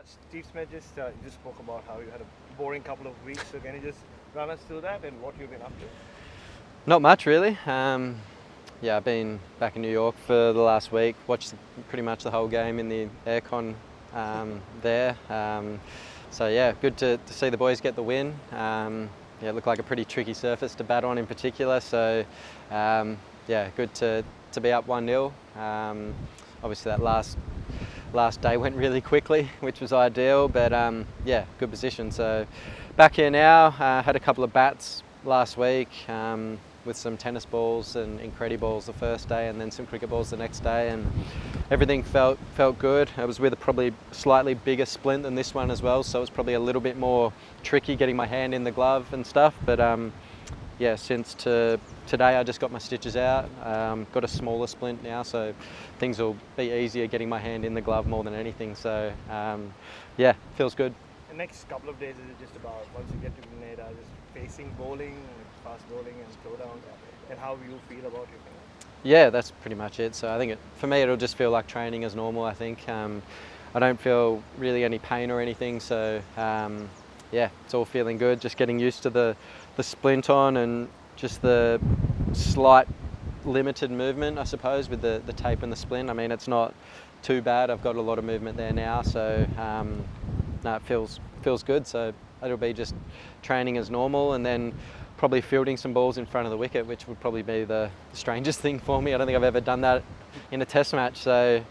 Steve Smith you just spoke about how you had a boring couple of weeks. So can you just run us through that and what you've been up to? Not much really. Yeah, I've been back in New York for the last week. Watched pretty much the whole game in the aircon there. So yeah, good to see the boys get the win. Yeah, it looked like a pretty tricky surface to bat on in particular. So yeah, good to be up 1-0. Obviously that last day went really quickly, which was ideal. But yeah, good position. So back here now. Had a couple of bats last week. With some tennis balls and Incrediballs the first day, and then some cricket balls the next day, and everything felt good. I was with a probably slightly bigger splint than this one as well, so it was probably a little bit more tricky getting my hand in the glove and stuff. But yeah, since today I just got my stitches out. Got a smaller splint now, so things will be easier getting my hand in the glove more than anything. So yeah, feels good. The next couple of days is it just about once you get to Grenada, just facing bowling, fast bowling and slowdowns, and how you feel about your thing? Yeah, that's pretty much it. So I think for me it'll just feel like training as normal. I think I don't feel really any pain or anything. So yeah, it's all feeling good. Just getting used to the splint on and just the slight limited movement, I suppose, with the tape and the splint. I mean, it's not too bad. I've got a lot of movement there now, so no, it feels good. So it'll be just training as normal, and then probably fielding some balls in front of the wicket, which would probably be the strangest thing for me. I don't think I've ever done that in a test match. So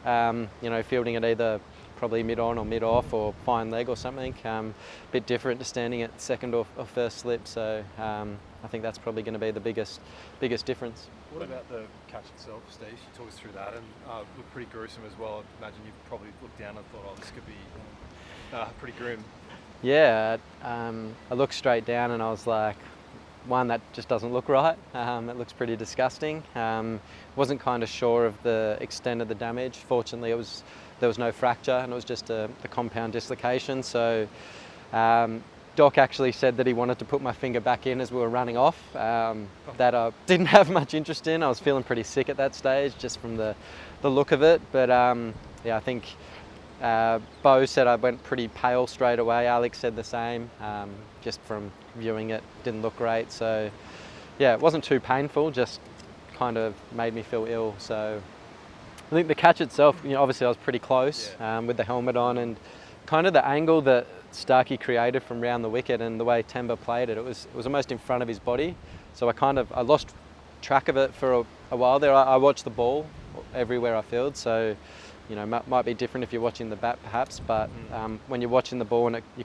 you know, fielding it either probably mid-on or mid-off or fine leg or something. A bit different to standing at second or first slip. So I think that's probably going to be the biggest difference. What about the catch itself, Steve? You talk us through that, and looked pretty gruesome as well. I imagine you probably looked down and thought, oh, this could be pretty grim. Yeah, I looked straight down and I was like, one, that just doesn't look right. It looks pretty disgusting. Wasn't kind of sure of the extent of the damage. Fortunately, there was no fracture, and it was just a compound dislocation. So Doc actually said that he wanted to put my finger back in as we were running off. That I didn't have much interest in. I was feeling pretty sick at that stage, just from the look of it. But yeah, I think Bo said I went pretty pale straight away. Alex said the same. Just from viewing it, didn't look great. So yeah, it wasn't too painful, just kind of made me feel ill. So I think the catch itself, you know, obviously I was pretty close with the helmet on, and kind of the angle that Starkey created from round the wicket and the way Temba played it, it was almost in front of his body. So I lost track of it for a while there. I watched the ball everywhere I field, so you know, might be different if you're watching the bat perhaps, but when you're watching the ball and you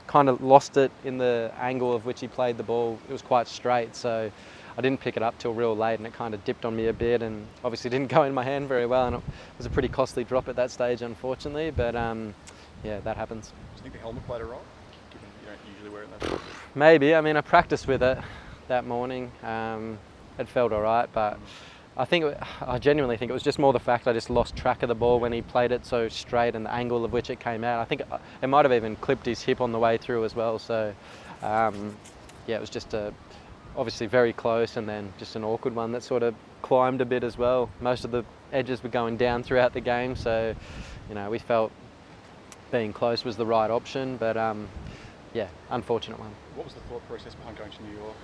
kind of lost it in the angle of which he played the ball, it was quite straight, so I didn't pick it up till real late, and it kind of dipped on me a bit, and obviously didn't go in my hand very well, and it was a pretty costly drop at that stage, unfortunately. But yeah, that happens. Do you think the helmet played a role, given you don't usually wear it in that? Maybe. I mean, I practiced with it that morning. It felt all right, but I genuinely think it was just more the fact I just lost track of the ball when he played it so straight, and the angle of which it came out. I think it might have even clipped his hip on the way through as well. So yeah, it was just obviously very close, and then just an awkward one that sort of climbed a bit as well. Most of the edges were going down throughout the game, so you know, we felt being close was the right option, but yeah, unfortunate one. What was the thought process behind going to New York?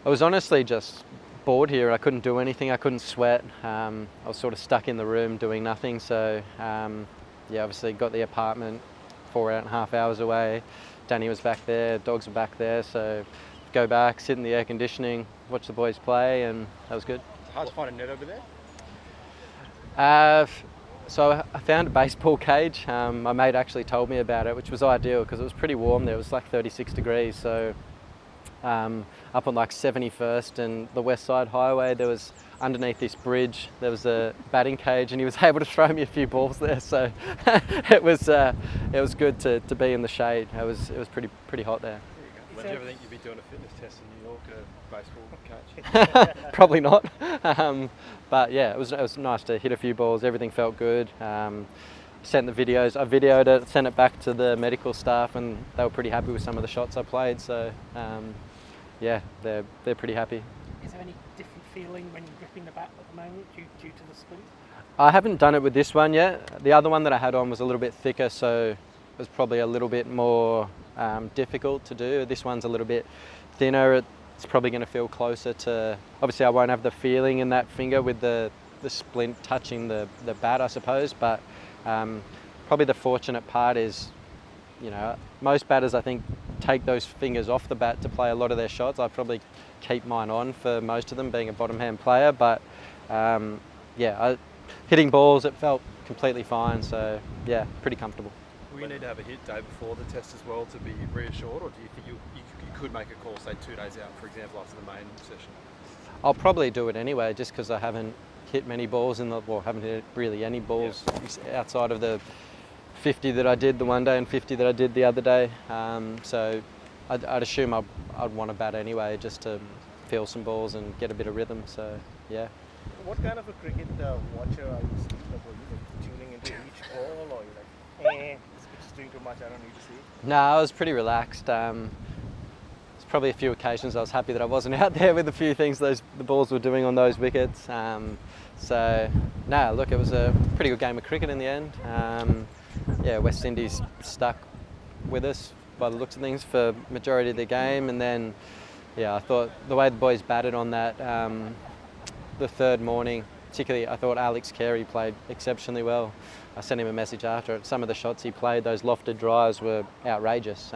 I was honestly just bored here. I couldn't do anything. I couldn't sweat. I was sort of stuck in the room doing nothing. So yeah, obviously got the apartment 4.5 hours away. Danny was back there, dogs were back there. So go back, sit in the air conditioning, watch the boys play, and that was good. It's hard to find a net over there? So I found a baseball cage. My mate actually told me about it, which was ideal because it was pretty warm there. It was like 36 degrees. So up on like 71st and the West Side Highway, there was underneath this bridge, there was a batting cage, and he was able to throw me a few balls there. So it was good to be in the shade. It was pretty hot there. When do you ever think you'd be doing a fitness test in New York at a baseball catch? Probably not. But yeah, it was nice to hit a few balls. Everything felt good. Sent the videos. I videoed it, sent it back to the medical staff, and they were pretty happy with some of the shots I played. So yeah, they're pretty happy. Is there any different feeling when you're gripping the bat at the moment due to the splint? I haven't done it with this one yet. The other one that I had on was a little bit thicker, so it was probably a little bit more difficult to do. This one's a little bit thinner. It's probably going to feel closer to, obviously I won't have the feeling in that finger with the splint touching the bat, I suppose, but probably the fortunate part is, you know, most batters I think take those fingers off the bat to play a lot of their shots. I probably keep mine on for most of them, being a bottom hand player, but hitting balls, it felt completely fine, so yeah, pretty comfortable. Will you need to have a hit day before the test as well to be reassured, or do you think you could make a call, say 2 days out, for example, after the main session? I'll probably do it anyway, just because I haven't hit many balls haven't hit really any balls outside of the 50 that I did the one day and 50 that I did the other day. So I'd assume I'd want to bat anyway, just to feel some balls and get a bit of rhythm. So yeah. What kind of a cricket watcher are you? Like, are you tuning into each ball, or you're like, this pitch is doing too much, I don't need to see it? No, I was pretty relaxed. There's probably a few occasions I was happy that I wasn't out there with a few things the balls were doing on those wickets. So no, look, it was a pretty good game of cricket in the end. West Indies stuck with us by the looks of things for majority of the game, and then I thought the way the boys batted on that the third morning, particularly I thought Alex Carey played exceptionally well. I sent him a message after it. Some of the shots he played, those lofted drives were outrageous.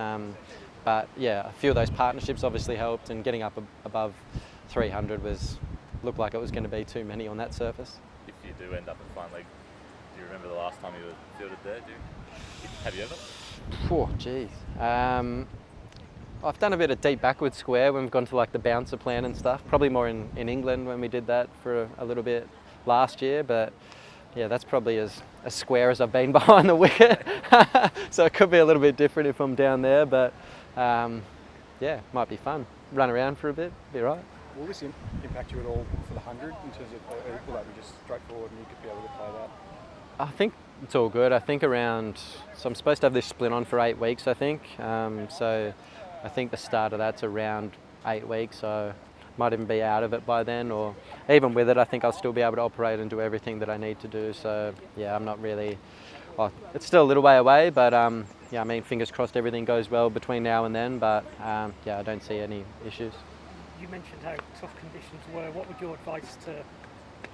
But yeah, a few of those partnerships obviously helped, and getting up above 300 looked like it was going to be too many on that surface. If you do end up in fine leg, do you remember the last time you were fielded there? Have you ever? Oh, geez. I've done a bit of deep backward square when we've gone to like the bouncer plan and stuff. Probably more in England when we did that for a little bit last year, but yeah, that's probably as square as I've been behind the wicket. So it could be a little bit different if I'm down there, but might be fun. Run around for a bit, be right. Will this impact you at all for the 100 in terms of, will that be just straightforward and you could be able to play that? I think it's all good. I think so I'm supposed to have this splint on for 8 weeks, I think. So I think the start of that's around 8 weeks, so might even be out of it by then, or even with it, I think I'll still be able to operate and do everything that I need to do. So yeah, I'm not really, it's still a little way away, but I mean, fingers crossed everything goes well between now and then, but I don't see any issues. You mentioned how tough conditions were. What would your advice to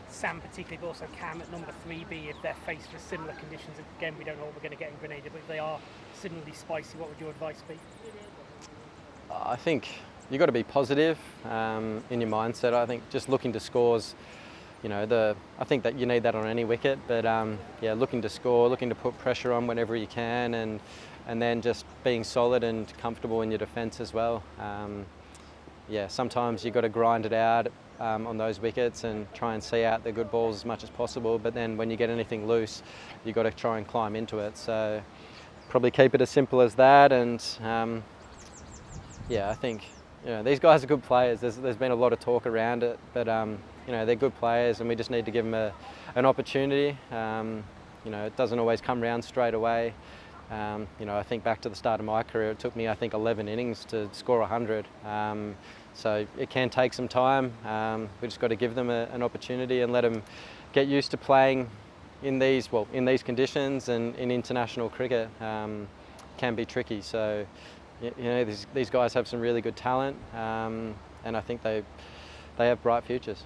Sam particularly, but also Cam at number 3 be if they're faced with similar conditions? Again, we don't know what we're going to get in Grenada, but if they are similarly spicy, what would your advice be? I think you've got to be positive in your mindset. I think just looking to scores, I think that you need that on any wicket, but looking to score, looking to put pressure on whenever you can, and then just being solid and comfortable in your defence as well. Sometimes you've got to grind it out on those wickets and try and see out the good balls as much as possible, but then when you get anything loose, you've got to try and climb into it. So probably keep it as simple as that, and I think these guys are good players. There's been a lot of talk around it, but they're good players, and we just need to give them an opportunity. It doesn't always come round straight away. I think back to the start of my career, it took me, 11 innings to score 100. So it can take some time. We just got to give them an opportunity and let them get used to playing in these conditions, and in international cricket can be tricky. So these guys have some really good talent, and I think they have bright futures.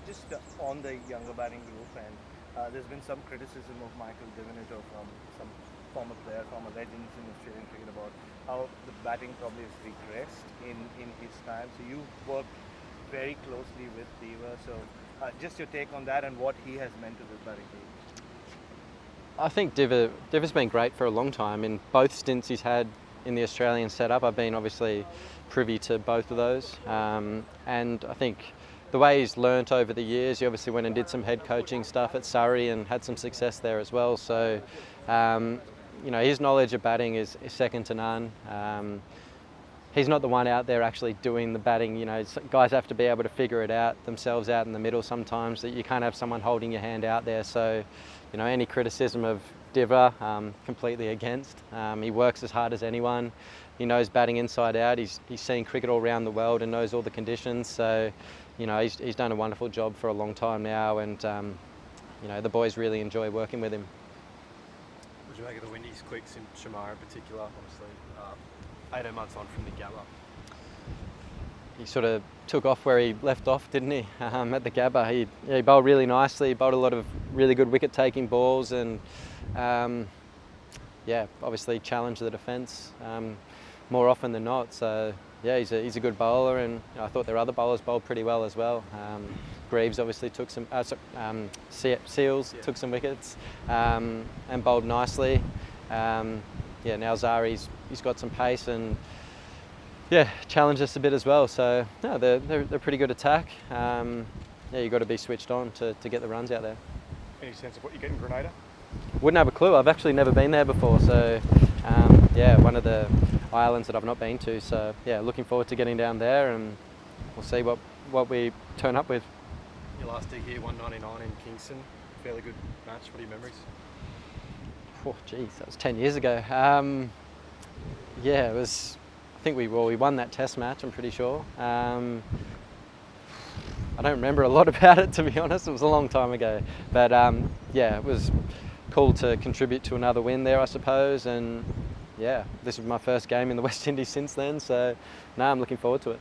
Just on the younger batting group, and there's been some criticism of Michael Divinito from some former legends in Australian cricket about how the batting probably has regressed in his time. So you worked very closely with Diva. So just your take on that and what he has meant to this batting team. I think Diva's been great for a long time. In both stints he's had in the Australian setup, I've been obviously privy to both of those. And I think the way he's learnt over the years, he obviously went and did some head coaching stuff at Surrey and had some success there as well. So his knowledge of batting is second to none. He's not the one out there actually doing the batting. Guys have to be able to figure it out themselves out in the middle sometimes, that you can't have someone holding your hand out there. So, any criticism of Diva, completely against. He works as hard as anyone. He knows batting inside out. He's seen cricket all around the world and knows all the conditions. So, he's done a wonderful job for a long time now, and you know, the boys really enjoy working with him. Would you make of the Windies quicks in Shamar in particular? Obviously, 18 months on from the Gabba. He sort of took off where he left off, didn't he? At the Gabba, he bowled really nicely. He bowled a lot of really good wicket-taking balls, and yeah, obviously challenged the defence more often than not. So yeah, he's a good bowler, and you know, I thought their other bowlers bowled pretty well as well. Greaves obviously took some, Seals took some wickets and bowled nicely. Yeah, now Zari's he's got some pace and yeah, challenged us a bit as well. So no, they're pretty good attack. Yeah, you've got to be switched on to get the runs out there. Any sense of what you get in Grenada? Wouldn't have a clue. I've actually never been there before. So yeah, one of the islands that I've not been to. So yeah, looking forward to getting down there, and we'll see what we turn up with. Your last dig here, 199 in Kingston. Fairly good match. What are your memories? Oh, geez, that was 10 years ago. Yeah, it was. I think we won that Test match. I'm pretty sure. I don't remember a lot about it, to be honest. It was a long time ago, but yeah, it was cool to contribute to another win there, I suppose. And yeah, this was my first game in the West Indies since then. So now I'm looking forward to it.